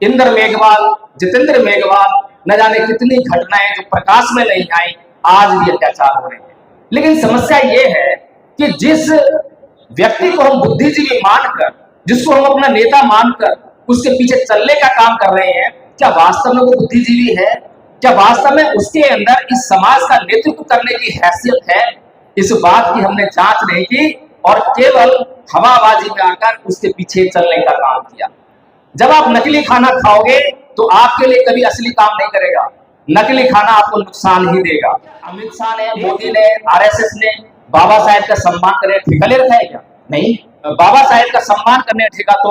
इंद्र मेघवाल, जितेंद्र मेघवाल, न जाने कितनी घटनाएं जो प्रकाश में नहीं आई, आज भी अत्याचार हो रहे हैं। लेकिन समस्या ये है कि जिस व्यक्ति को हम बुद्धिजीवी मानकर, जिसको हम अपना नेता मानकर उसके पीछे चलने का काम कर रहे हैं, क्या वास्तव में वो बुद्धिजीवी है? क्या वास्तव में उसके अंदर इस समाज का नेतृत्व करने की हैसियत है? इस बात की हमने जांच नहीं की और केवल हवाबाजी में आकर उसके पीछे चलने का काम किया। जब आप नकली खाना खाओगे तो आपके लिए कभी असली काम नहीं करेगा, नकली खाना आपको नुकसान ही देगा। अमित शाह ने, मोदी ने, आरएसएस ने बाबा साहेब का सम्मान करने ठेका ले रखा है क्या? नहीं, बाबा साहेब का सम्मान करने ठेका तो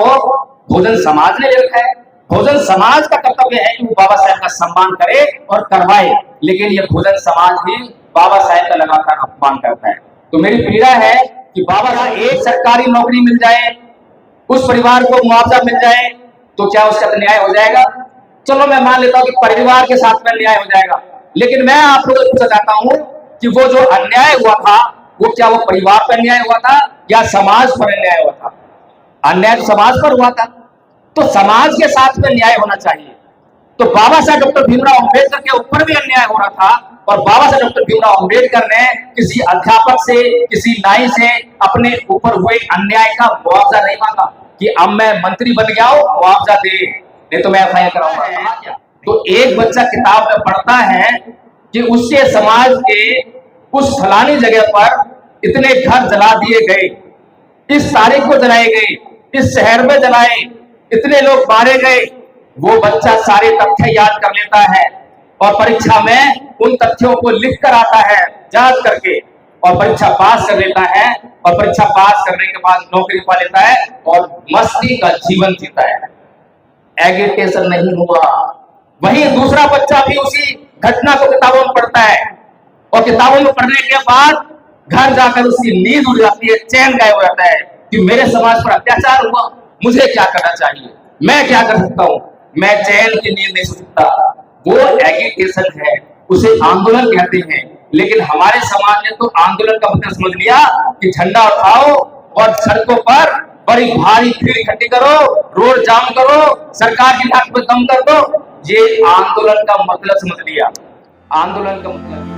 बहुजन समाज ने ले रखा है। बहुजन समाज का कर्तव्य है कि वो बाबा साहेब का सम्मान करे और करवाए, लेकिन ये बहुजन समाज ही बाबा साहेब का लगातार अपमान करता है। तो मेरी पीड़ा है कि बाबा साहब एक सरकारी नौकरी मिल जाए, उस परिवार को मुआवजा मिल जाए, तो क्या उसका न्याय हो जाएगा? चलो मैं मान लेता हूं कि परिवार के साथ में न्याय हो जाएगा, लेकिन मैं आप लोगों से पूछना चाहता हूं कि वो जो अन्याय हुआ था, वो क्या वो परिवार पर अन्याय हुआ था या समाज पर अन्याय हुआ था? अन्याय तो समाज पर हुआ था, तो समाज के साथ में न्याय होना चाहिए। तो बाबा साहब डॉक्टर भीमराव अंबेडकर के ऊपर भी अन्याय हो रहा था और बाबा साहब डॉक्टर भीमराव अंबेडकर ने किसी अध्यापक से, किसी नाई से अपने ऊपर हुए अन्याय का मुआवजा नहीं मांगा कि अब मैं मंत्री बन गया हूं, मुआवजा दे, नहीं तो मैं एफआईआर कराऊंगा। तो एक बच्चा किताब में पढ़ता है कि उसके समाज के उस फलानी जगह पर इतने घर जला दिए गए, इस तारीख को जलाए गए, इस शहर में जलाए, इतने लोग मारे गए। वो बच्चा सारे तथ्य याद कर लेता है और परीक्षा में उन तथ्यों को लिख कर आता है जांच करके, और परीक्षा पास कर लेता है, और परीक्षा पास करने के बाद नौकरी पा लेता है और मस्ती का जीवन जीता है। एगिटेशन नहीं हुआ। वहीं दूसरा बच्चा भी उसी घटना को किताबों में पढ़ता है और किताबों में पढ़ने के बाद घर जाकर उसकी नींद उड़ जाती है, चैन गायब हो जाता है कि मेरे समाज पर अत्याचार हुआ, मुझे क्या करना चाहिए, मैं क्या कर सकता हूं, मैं चैन की नींद नहीं सो सकता। वो एगिटेशन है, उसे आंदोलन कहते हैं। लेकिन हमारे समाज ने तो आंदोलन का मतलब समझ लिया कि झंडा उठाओ और सड़कों पर बड़ी भारी भीड़ इकट्ठी करो, रोड जाम करो, सरकार की नाक पे दम कर दो। ये आंदोलन का मतलब समझ लिया। आंदोलन का मतलब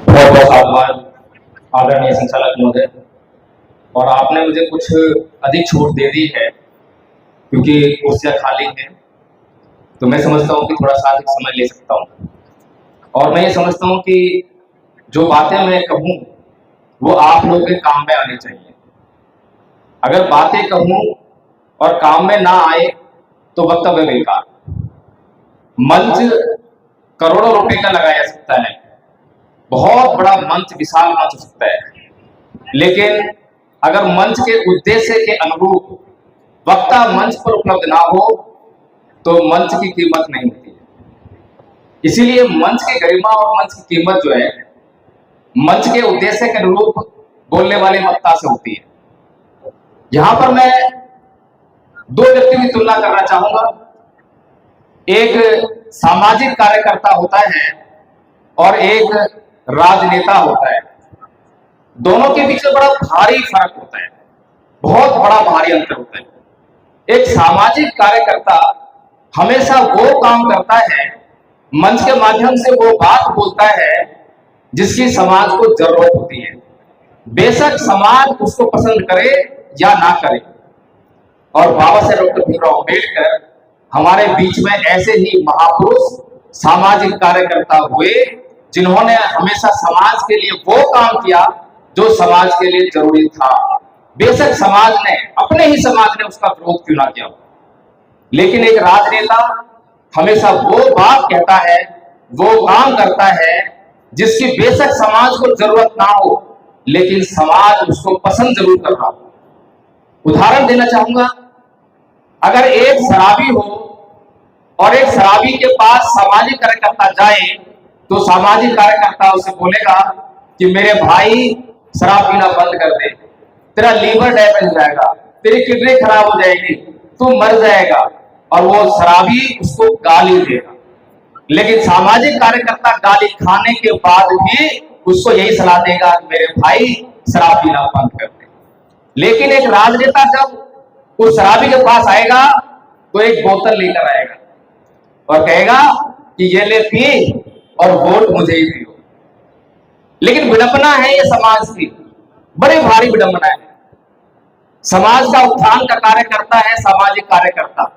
बहुत बहुत आभार आदरणीय संचालक महोदय, और आपने मुझे कुछ अधिक छूट दे दी है क्योंकि कुर्सियां खाली हैं, तो मैं समझता हूं कि थोड़ा सा अधिक समय ले सकता हूं। और मैं ये समझता हूं कि जो बातें मैं कहूं वो आप लोगों के काम में आनी चाहिए। अगर बातें कहूं और काम में ना आए तो वक्तव्य बेकार। मंच करोड़ों रुपए का लगाया जा सकता है, बहुत बड़ा मंच, विशाल मंच हो सकता है, लेकिन अगर मंच के उद्देश्य के अनुरूप वक्ता मंच पर उपलब्ध ना हो तो मंच की कीमत नहीं होती है। इसीलिए मंच की गरिमा और मंच की कीमत जो है मंच के उद्देश्य के अनुरूप बोलने वाले वक्ता से होती है। यहां पर मैं दो व्यक्तियों की तुलना करना चाहूंगा। एक सामाजिक कार्यकर्ता होता है और एक राजनेता होता है। दोनों के बीच में बड़ा भारी फर्क होता है, बहुत बड़ा भारी अंतर होता है। एक सामाजिक कार्यकर्ता हमेशा वो काम करता है, मंच के माध्यम से वो बात बोलता है जिसकी समाज को जरूरत होती है, बेशक समाज उसको पसंद करे या ना करे। और बाबा साहेब डॉक्टर भीमराव अंबेडकर हमारे बीच में ऐसे ही महापुरुष सामाजिक कार्यकर्ता हुए जिन्होंने हमेशा समाज के लिए वो काम किया जो समाज के लिए जरूरी था, बेशक समाज ने, अपने ही समाज ने उसका विरोध क्यों ना किया। लेकिन एक राजनेता हमेशा वो बात कहता है, वो काम करता है जिसकी बेशक समाज को जरूरत ना हो लेकिन समाज उसको पसंद जरूर कर रहा हो। उदाहरण देना चाहूंगा, अगर एक शराबी हो और एक शराबी के पास सामाजिक कार्यकर्ता जाए तो सामाजिक कार्यकर्ता उसे बोलेगा कि मेरे भाई शराब पीना बंद कर दे, तेरा लीवर डैमेज हो जाएगा, तेरी किडनी खराब हो जाएगी, तू मर जाएगा, और वो शराबी उसको गाली देगा। लेकिन सामाजिक कार्यकर्ता गाली खाने के बाद भी उसको यही सलाह देगा, मेरे भाई शराब पीना बंद कर दे। लेकिन एक राजनेता जब उस शराबी के पास आएगा तो एक बोतल लेकर आएगा और कहेगा कि ये ले पी और वोट मुझे ही दियो। लेकिन विडंबना है ये समाज की, बड़ी भारी विडंबना है। समाज का उत्थान का कार्य करता है सामाजिक कार्यकर्ता,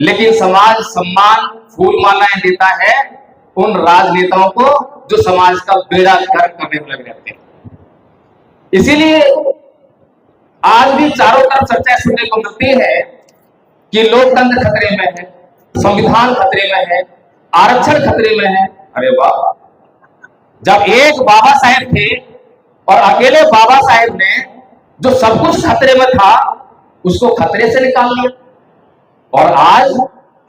लेकिन समाज सम्मान फूल मालाएं देता है उन राजनेताओं को जो समाज का बेड़ा गर्क करने में लगे रहते हैं। इसीलिए आज भी चारों तरफ चर्चा सुनने को मिलती है कि लोकतंत्र खतरे में है, संविधान खतरे में है, आरक्षण खतरे में है। अरे वाह, जब एक बाबा साहेब थे और अकेले बाबा साहेब ने जो सब कुछ खतरे में था उसको खतरे से निकाल लिया, और आज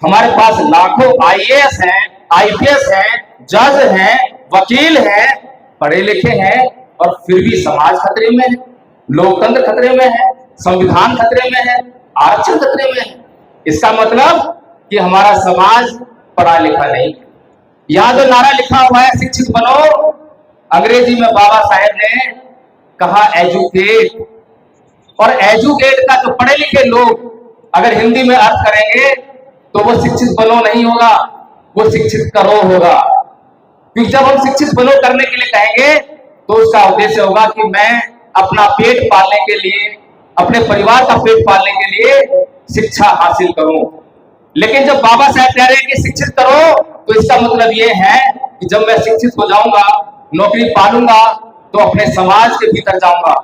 हमारे पास लाखों आईएएस हैं, आईपीएस हैं, जज हैं, वकील हैं, पढ़े लिखे हैं, और फिर भी समाज खतरे में है, लोकतंत्र खतरे में है, संविधान खतरे में है, आरक्षण खतरे में है। इसका मतलब कि हमारा समाज पढ़ा लिखा नहीं है। यहां जो नारा लिखा हुआ है शिक्षित बनो, अंग्रेजी में बाबा साहेब ने कहा एजुकेट, और एजुकेट का जो पढ़े लिखे लोग अगर हिंदी में अर्थ करेंगे तो वो शिक्षित बनो नहीं होगा, वो शिक्षित करो होगा। क्योंकि जब हम शिक्षित बनो करने के लिए कहेंगे तो उसका उद्देश्य होगा कि मैं अपना पेट पालने के लिए, अपने परिवार का पेट पालने के लिए शिक्षा हासिल करूं। लेकिन जब बाबा साहब कह रहे हैं कि शिक्षित करो, तो इसका मतलब ये है कि जब मैं शिक्षित हो जाऊंगा, नौकरी पालूंगा, तो अपने समाज के भीतर जाऊंगा,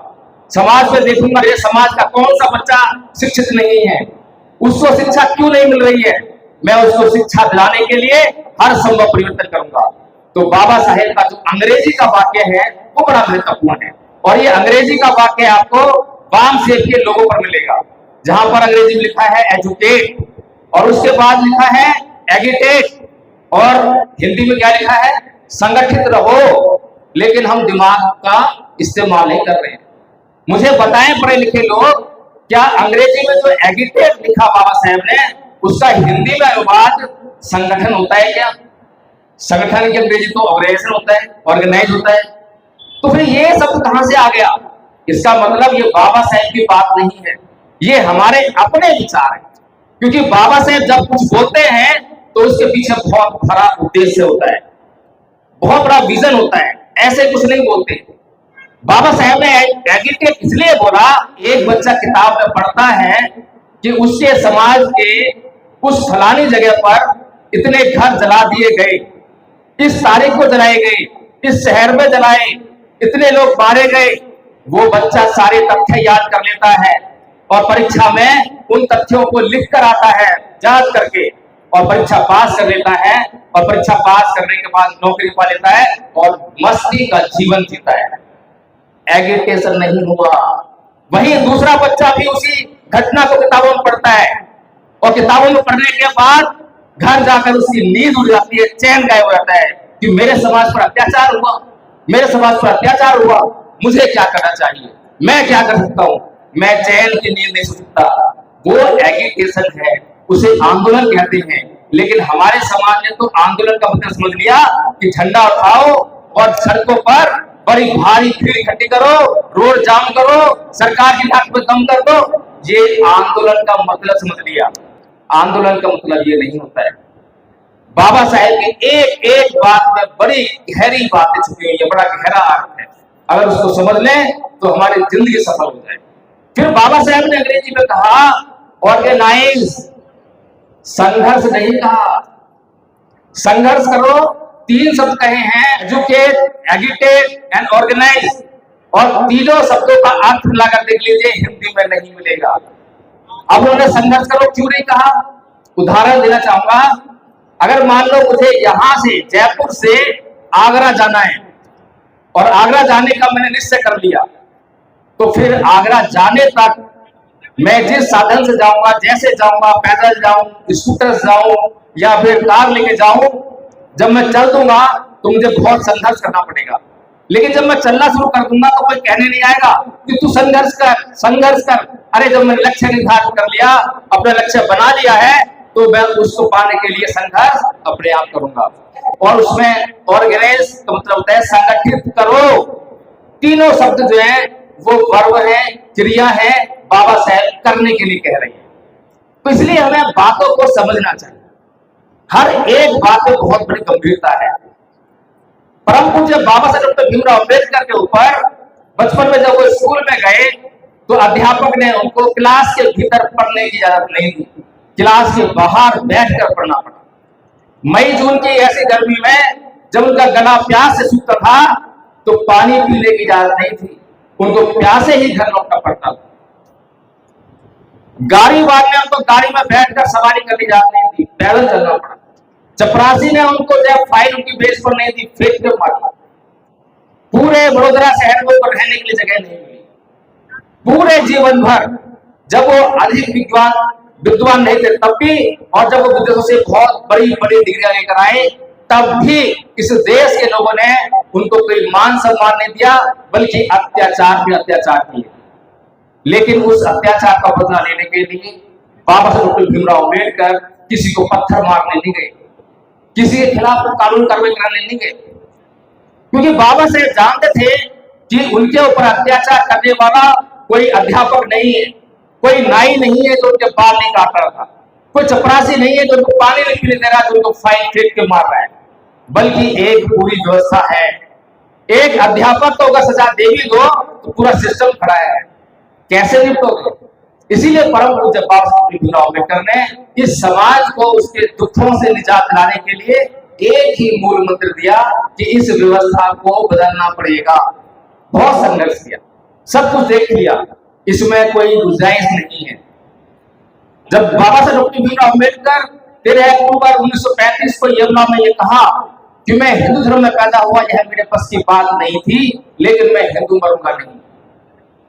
समाज में देखूंगा ये समाज का कौन सा बच्चा शिक्षित नहीं है, उसको शिक्षा क्यों नहीं मिल रही है, मैं उसको शिक्षा दिलाने के लिए हर संभव परिवर्तन करूंगा। तो बाबा साहेब का जो अंग्रेजी का वाक्य है वो बड़ा महत्वपूर्ण है, और ये अंग्रेजी का वाक्य आपको वाम सेब के लोगों पर मिलेगा, जहां पर अंग्रेजी में लिखा है एजुकेट, और उसके बाद लिखा है एगिटेट, और हिंदी में क्या लिखा है संगठित रहो। लेकिन हम दिमाग का इस्तेमाल नहीं कर रहे हैं। मुझे बताएं पढ़े लिखे लोग, क्या अंग्रेजी में जो एगिटेट लिखा बाबा साहेब ने, उसका हिंदी में अनुवाद संगठन होता है क्या? संगठन की अंग्रेजी तो ऑर्गेनाइजेशन होता है, ऑर्गेनाइज होता है। तो फिर ये सब कहां से आ गया? इसका मतलब ये बाबा साहेब की बात नहीं है, ये हमारे अपने विचार है। क्योंकि बाबा साहेब जब कुछ बोलते हैं तो उसके पीछे बहुत बड़ा उद्देश्य होता है, बहुत बड़ा विजन होता है, ऐसे कुछ नहीं बोलते। बाबा साहेब ने एगिटेट इसलिए बोला, एक बच्चा किताब में पढ़ता है कि उसके समाज के उस फलानी जगह पर इतने घर जला दिए गए, इस तारीख को जलाए गए, इस शहर में जलाए, इतने लोग मारे गए। वो बच्चा सारे तथ्य याद कर लेता है और परीक्षा में उन तथ्यों को लिख कर आता है जांच करके, और परीक्षा पास कर लेता है, और परीक्षा पास करने के बाद नौकरी पा लेता है और मस्ती का जीवन जीता है। एगिटेशन नहीं हुआ। वहीं दूसरा बच्चा भी उसी घटना को किताबों में पढ़ता है, और किताबों में पढ़ने के बाद घर जाकर उसकी नींद उड़ जाती है, चैन गायब हो जाता है कि मेरे समाज पर अत्याचार हुआ, मेरे समाज पर अत्याचार हुआ, मुझे क्या करना चाहिए, मैं क्या कर सकता हूं, मैं चैन की नींद नहीं सो सकता। वो एगिटेशन है, उसे आंदोलन कहते हैं। लेकिन हमारे समाज ने तो आंदोलन का मतलब समझ लिया कि झंडा उठाओ और सड़कों पर बड़ी भारी भीड़ इकट्ठी करो, रोड जाम करो, सरकार की नाक पे दम कर दो। ये आंदोलन का मतलब समझ लिया। आंदोलन का मतलब ये नहीं होता है। बाबा साहेब की एक एक बात में बड़ी गहरी बातें छुपी हुई है, बड़ा गहरा अर्थ है। अगर उसको समझ लें तो हमारी जिंदगी सफल हो जाए। फिर बाबा साहेब ने अंग्रेजी में कहा ऑर्गेनाइज, संघर्ष नहीं कहा, संघर्ष करो। 3 शब्द कहे हैं, एजुकेट, एगिटेट एंड ऑर्गेनाइज, और तीनों शब्दों का अर्थ मिलाकर देख लीजिए, हिंदी में नहीं मिलेगा। अब उन्होंने संघर्ष करो क्यों नहीं कहा? उदाहरण देना चाहूंगा। अगर मान लो मुझे यहां से, जयपुर से आगरा जाना है, और आगरा जाने का मैंने निश्चय कर लिया, तो फिर आगरा जाने तक मैं जिस साधन से जाऊंगा, जैसे जाऊंगा, पैदल जाऊं, स्कूटर से जाऊं या फिर कार लेके जाऊं, जब मैं चल दूंगा तो मुझे बहुत संघर्ष करना पड़ेगा। लेकिन जब मैं चलना शुरू कर दूंगा तो कोई कहने नहीं आएगा कि तू संघर्ष कर, संघर्ष कर। अरे जब मैंने लक्ष्य निर्धारित कर लिया, अपना लक्ष्य बना लिया है, तो मैं उसको पाने के लिए संघर्ष अपने आप करूंगा। और उसमें ऑर्गेनाइज का मतलब होता है संगठित करो। तीनों शब्द जो है वो वर्ब है, क्रिया है, बाबा साहेब करने के लिए कह रहे हैं। तो इसलिए हमें बातों को समझना चाहिए, हर एक बात में बहुत बड़ी गंभीरता है। परम पूज्य बाबा साहेब डॉक्टर भीमराव अम्बेडकर के ऊपर बचपन में जब वो स्कूल में गए तो अध्यापक ने उनको क्लास के भीतर पढ़ने की इजाजत नहीं दी, क्लास के बाहर बैठकर पढ़ना पड़ा। मई जून की ऐसी गर्मी में जब उनका गला प्यास से सूखता था तो पानी पीने की इजाजत नहीं थी, उनको प्यासे ही घर लौटना पड़ता था। गाड़ी वाले ने उनको गाड़ी में बैठकर सवारी करने की इजाजत नहीं थी, पैदल चलना पड़ा। चपरासी ने उनको जब फाइन उनकी बेस पर नहीं दी, फेंक के मारा। पूरे वडोदरा शहर में उनको रहने के लिए जगह नहीं मिली। पूरे जीवन भर जब वो अधिक विद्वान नहीं थे तब भी, और जब वो विदेशों से बहुत बड़ी बड़ी डिग्रियां लेकर आए तब भी इस देश के लोगों ने उनको कोई मान सम्मान नहीं दिया, बल्कि अत्याचार पे अत्याचार किए। लेकिन उस अत्याचार का बदला लेने के लिए बाबा साहेब डॉक्टर भीमराव अम्बेडकर किसी को पत्थर मारने नहीं गए, किसी के खिलाफ कानून कार्रवाई कराने नहीं गए, क्योंकि बाबा साहेब जानते थे कि उनके ऊपर अत्याचार करने वाला कोई अध्यापक नहीं है, कोई नाई नहीं है जो उनके बाल नहीं काट रहा था, कोई चपरासी नहीं है जो उनको पानी नहीं पीने दे रहा, जो उनको फाइन फेंक के मार रहा है, बल्कि एक पूरी व्यवस्था है। एक अध्यापक को अगर सजा दे भी दो तो पूरा सिस्टम खड़ा है, कैसे निपटोगे? इसीलिए परम पूज्य बाबा साहेब भीमराव अम्बेडकर ने इस समाज को उसके दुखों से निजात दिलाने के लिए एक ही मूल मंत्र दिया कि इस व्यवस्था को बदलना पड़ेगा। बहुत संघर्ष किया, सब कुछ देख लिया, इसमें कोई गुंजाइश नहीं है। जब बाबा साहेब डॉक्टर भीमराव अम्बेडकर 13 अक्टूबर 1935 को यमुना में ये कहा कि मैं हिंदू धर्म में पैदा हुआ, यह मेरे बस की बात नहीं थी, लेकिन मैं हिंदू मरूंगा नहीं।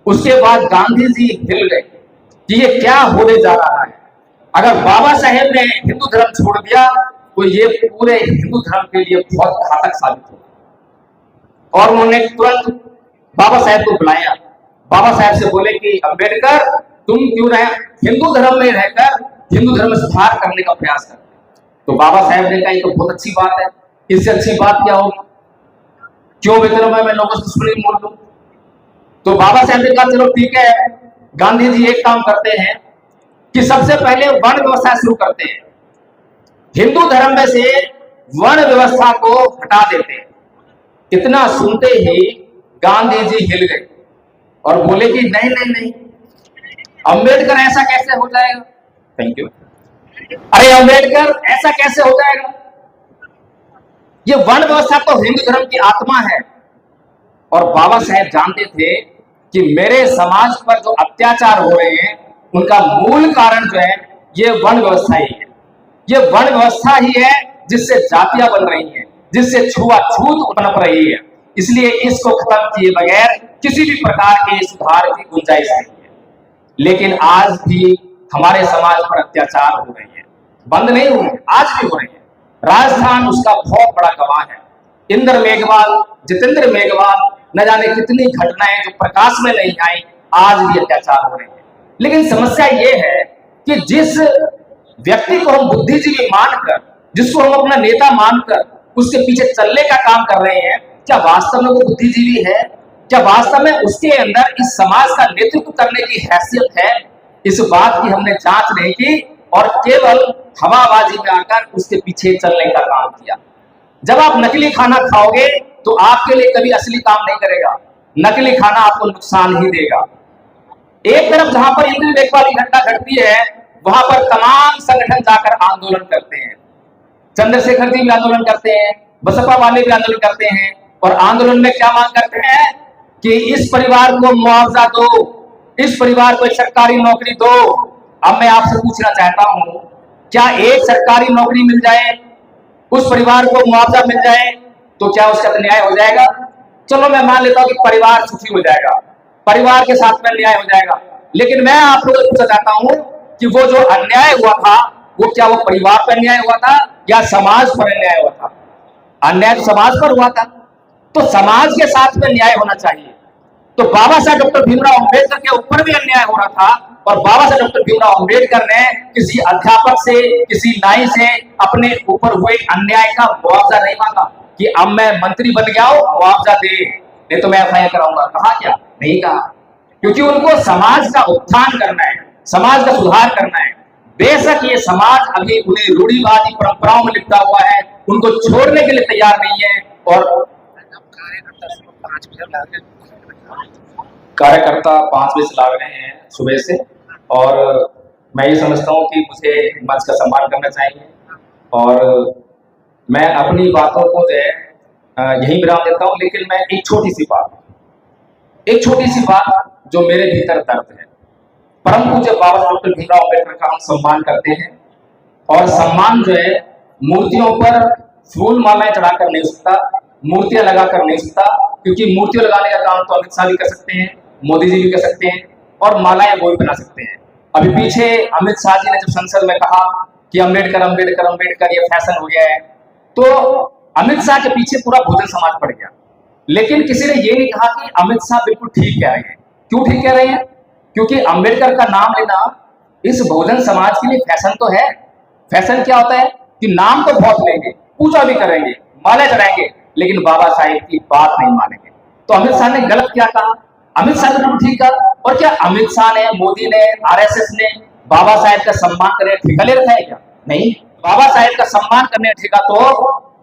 उसके बाद गांधी जी हिल गए कि ये क्या होने जा रहा है। अगर बाबा साहेब ने हिंदू धर्म छोड़ दिया तो ये पूरे हिंदू धर्म के लिए बहुत घातक साबित होगा। और उन्होंने तुरंत बाबा साहेब को बुलाया, बाबा साहेब से बोले कि अम्बेडकर तुम क्यों रहे हिंदू धर्म में रहकर हिंदू धर्म में सुधार करने का प्रयास करते? तो बाबा साहेब ने कहा ये तो बहुत अच्छी बात है, इससे अच्छी बात क्या होगी, क्यों बेहतर मैं लोगों से दुश्मनी मोड़ दूं? तो बाबा साहेब ने कहा चलो ठीक है, गांधी जी एक काम करते हैं कि सबसे पहले वर्ण व्यवस्था शुरू करते हैं, हिंदू धर्म में से वर्ण व्यवस्था को हटा देते हैं। इतना सुनते ही गांधी जी हिल गए और बोले कि नहीं नहीं नहीं अम्बेडकर ऐसा कैसे हो जाएगा। Thank you. अरे अम्बेडकर ऐसा कैसे हो जाएगा, ये वर्ण व्यवस्था तो हिंदू धर्म की आत्मा है। और बाबा साहेब जानते थे कि मेरे समाज पर जो अत्याचार हो रहे हैं उनका मूल कारण जो है ये वर्ण व्यवस्था ही है। ये वर्ण व्यवस्था ही है जिससे जातियां बन रही हैं, जिससे छुआछूत पनप रही है। इसलिए इसको खत्म किए बगैर किसी भी प्रकार के सुधार की गुंजाइश नहीं है। लेकिन आज भी हमारे समाज पर अत्याचार हो रहे हैं, बंद नहीं हुए, आज भी हो रहे हैं। राजस्थान उसका बहुत बड़ा गवाह है। इंद्र मेघवाल, जितेंद्र मेघवाल, न जाने कितनी घटनाएं जो प्रकाश में नहीं आई, आज भी अत्याचार हो रहे हैं। लेकिन समस्या ये है कि जिस व्यक्ति को हम बुद्धिजीवी मानकर, जिसको हम अपना नेता मानकर उसके पीछे चलने का काम कर रहे हैं, क्या वास्तव में वो बुद्धिजीवी है? क्या वास्तव में उसके अंदर इस समाज का नेतृत्व करने की हैसियत है? इस बात की हमने जांच नहीं की और केवल हवाबाजी में आकर उसके पीछे चलने का काम किया। जब आप नकली खाना खाओगे तो आपके लिए कभी असली काम नहीं करेगा, नकली खाना आपको नुकसान ही देगा। एक तरफ जहां पर इंद्र देखभाल की घटना घटती है वहां पर तमाम संगठन जाकर आंदोलन करते हैं। चंद्रशेखर जी भी आंदोलन करते हैं, बसपा वाले भी आंदोलन करते हैं, और आंदोलन में क्या मांग करते हैं कि इस परिवार को मुआवजा दो, इस परिवार को एक सरकारी नौकरी दो। अब मैं आपसे पूछना चाहता हूं, क्या एक सरकारी नौकरी मिल जाए, उस परिवार को मुआवजा मिल जाए तो क्या उसका न्याय हो जाएगा? चलो मैं मान लेता हूं कि परिवार सुखी हो जाएगा, परिवार के साथ में न्याय हो जाएगा। लेकिन मैं आप लोगों से पूछना चाहता हूं कि वो जो अन्याय हुआ था वो क्या वो परिवार पर अन्याय हुआ था या समाज पर अन्याय हुआ था? अन्याय तो समाज पर हुआ था, तो समाज के साथ में न्याय होना चाहिए। तो बाबा साहब डॉक्टर भीमराव अम्बेडकर के ऊपर भी अन्याय हो रहा था और बाबा साहब डॉक्टर भीमराव अम्बेडकर ने किसी अध्यापक से, किसी नाई से अपने ऊपर हुए अन्याय का मुआवजा नहीं मांगा कि अब मैं मंत्री बन गया हूं, मुआवजा दे। नहीं तो मैं FIR कराऊंगा। कहा क्या? नहीं कहा, क्योंकि उनको समाज का उत्थान करना है, समाज का सुधार करना है। बेशक ये समाज अभी उन्हें रूढ़िवादी परंपराओं में लिपटा हुआ है, उनको छोड़ने के लिए तैयार नहीं है। और कार्यकर्ता 5 बजे से लग रहे हैं सुबह से, और मैं ये समझता हूँ कि मुझे मंच का सम्मान करना चाहिए, और मैं अपनी बातों को जो है यही विराम देता हूँ। लेकिन मैं एक छोटी सी बात जो मेरे भीतर दर्द है, परम पूज्य बाबा डॉक्टर भीमराव अम्बेडकर का हम सम्मान करते हैं, और सम्मान जो है मूर्तियों पर फूल मालाएं चढ़ाकर नहीं सकता, मूर्तियां लगाकर नहीं सकता, क्योंकि मूर्तियां लगाने का काम तो अमित शाह भी कर सकते हैं, मोदी जी भी कर सकते हैं, और मालाएं वो भी बना सकते हैं। अभी पीछे अमित शाह जी ने जब संसद में कहा कि अम्बेडकर अम्बेडकर अम्बेडकर ये फैशन हो गया है, तो अमित शाह के पीछे पूरा बहुजन समाज पड़ गया। लेकिन किसी ने ये नहीं कहा कि अमित शाह बिल्कुल ठीक कह रहे हैं। क्यों ठीक कह रहे हैं? क्योंकि अम्बेडकर का नाम लेना इस बहुजन समाज के लिए फैशन तो है। फैशन क्या होता है कि नाम तो बहुत लेंगे, पूजा भी करेंगे, माला चढ़ाएंगे, लेकिन बाबा साहेब की बात नहीं मानेंगे। तो अमित शाह ने गलत क्या कहा? अमित शाह ने बिल्कुल ठीक कहा। और क्या अमित शाह ने, मोदी ने, RSS ने बाबा साहेब का सम्मान करने का ठेका ले रखा है क्या? नहीं, बाबा साहेब का सम्मान करने का ठेका तो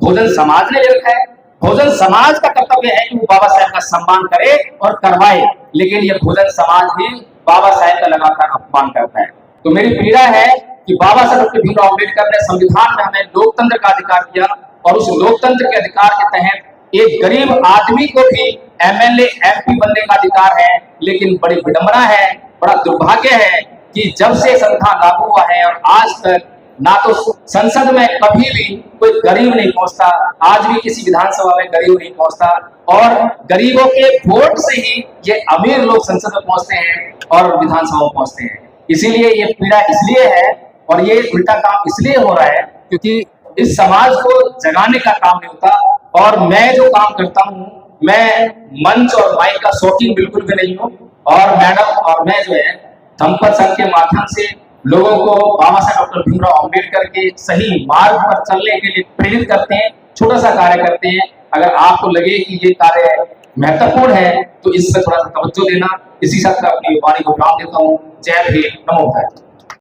बहुजन समाज ने ले रखा है। बहुजन समाज का कर्तव्य है कि वो बाबा साहेब का सम्मान करे और करवाए, लेकिन ये बहुजन समाज भी बाबा साहेब का लगातार अपमान करता है। तो मेरी पीड़ा है कि बाबा साहेब डॉक्टर भीमराव अम्बेडकर ने संविधान में हमें लोकतंत्र का अधिकार दिया, और उस लोकतंत्र के अधिकार के तहत एक गरीब आदमी को भी MLA MP बनने का अधिकार है। लेकिन बड़ी विडंबना है, बड़ा दुर्भाग्य है कि जब से संविधान लागू हुआ है और आज तक ना तो संसद में कभी भी कोई गरीब नहीं पहुंचता, आज भी किसी विधानसभा में गरीब नहीं पहुंचता, और गरीबों के वोट से ही ये अमीर लोग संसद में पहुंचते हैं और विधानसभा में पहुंचते हैं। इसीलिए ये पीड़ा इसलिए है, और ये उल्टा काम इसलिए हो रहा है क्योंकि इस समाज को जगाने का काम नहीं होता। और मैं जो काम करता हूँ, मैं मंच और माइक का शौकीन बिल्कुल भी नहीं हूँ, और मैडम और मैं जो है धम्मपद संघ के माध्यम से लोगों को बाबा साहेब डॉक्टर भीमराव अम्बेडकर के सही मार्ग पर चलने के लिए प्रेरित करते हैं, छोटा सा कार्य करते हैं। अगर आपको लगे कि ये कार्य महत्वपूर्ण है तो इस पर थोड़ा सा तवज्जो देना। इसी साथ अपनी वाणी को विराम देता हूँ। जय भीम, नमो बुद्धाय।